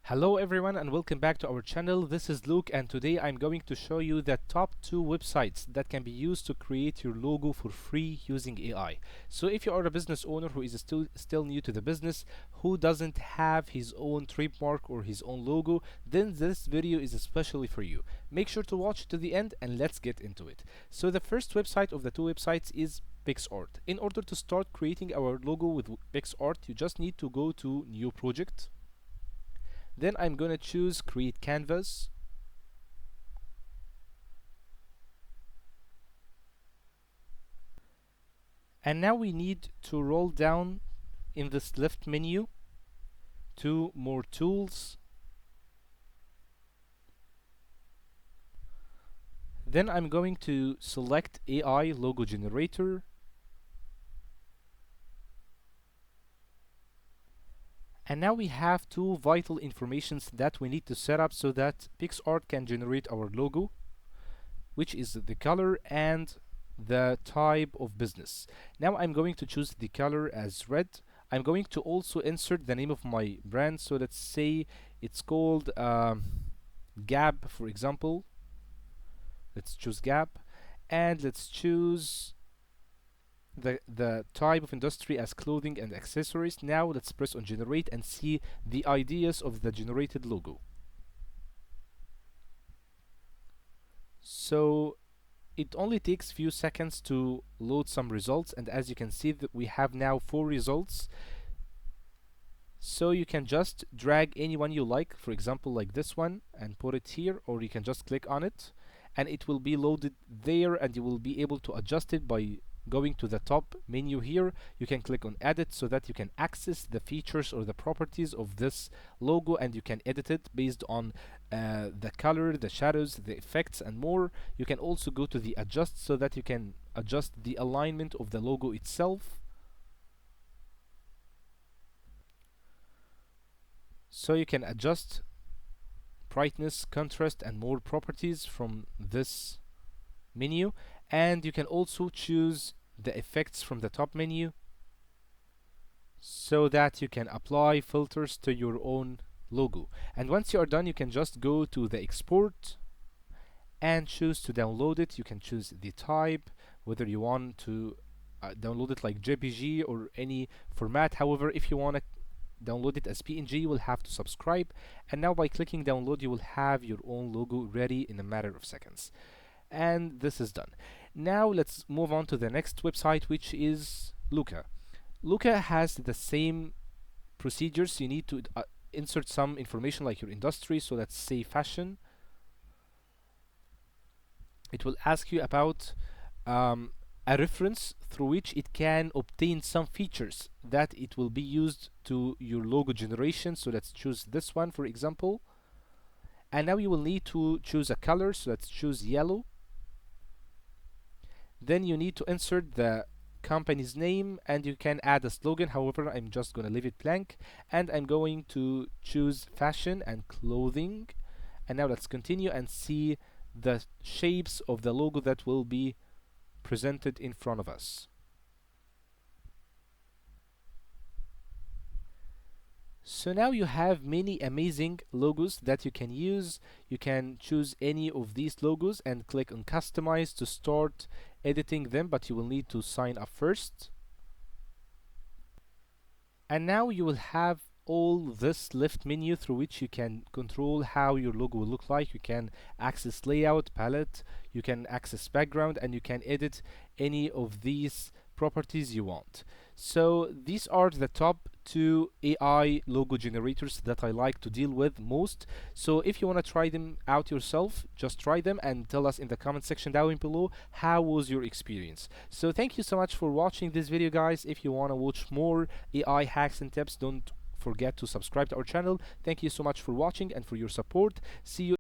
Hello everyone and welcome back to our channel. This is Luke and today I'm going to show you the top 2 websites that can be used to create your logo for free using AI. So if you are a business owner who is still new to the business, who doesn't have his own trademark or his own logo, then this video is especially for you. Make sure to watch to the end and let's get into it. So the first website of the 2 websites is Pixart. In order to start creating our logo with Pixart, you just need to go to New Project. Then I'm gonna choose Create Canvas. And now we need to roll down in this left menu to More Tools. Then I'm going to select AI Logo Generator. And now we have 2 vital informations that we need to set up so that Pixart can generate our logo, which is the color and the type of business. Now I'm going to choose the color as red. I'm going to also insert the name of my brand. So let's say it's called Gap, for example. Let's choose Gap, and let's choose the type of industry as clothing and accessories. Now let's press on generate and see the ideas of the generated logo. So it only takes few seconds to load some results, and as you can see that we have now 4 results. So you can just drag any one you like, for example like this one, and put it here, or you can just click on it and it will be loaded there, and you will be able to adjust it by going to the top menu here. You can click on edit so that you can access the features or the properties of this logo, and you can edit it based on the color, the shadows, the effects, and more. You can also go to the adjust so that you can adjust the alignment of the logo itself. So you can adjust brightness, contrast, and more properties from this menu, and you can also choose the effects from the top menu so that you can apply filters to your own logo. And once you are done, you can just go to the export and choose to download it. You can choose the type, whether you want to download it like JPG or any format. However, if you want to download it as PNG, you will have to subscribe, and now by clicking download you will have your own logo ready in a matter of seconds. And this is done. Now let's move on to the next website, which is Luca. Luca has the same procedures. You need to insert some information like your industry. So let's say fashion. It will ask you about a reference through which it can obtain some features that it will be used to your logo generation. So let's choose this one, for example. And now you will need to choose a color. So let's choose yellow. Then you need to insert the company's name, and you can add a slogan. However, I'm just going to leave it blank, and I'm going to choose fashion and clothing. And now let's continue and see the shapes of the logo that will be presented in front of us. So now you have many amazing logos that you can use. You can choose any of these logos and click on customize to start editing them, but you will need to sign up first. And now you will have all this left menu through which you can control how your logo will look like. You can access layout, palette, you can access background, and you can edit any of these properties you want. So these are the top 2 AI logo generators that I like to deal with most. So if you want to try them out yourself, just try them and tell us in the comment section down below how was your experience. So thank you so much for watching this video, guys. If you want to watch more AI hacks and tips, don't forget to subscribe to our channel. Thank you so much for watching and for your support. See you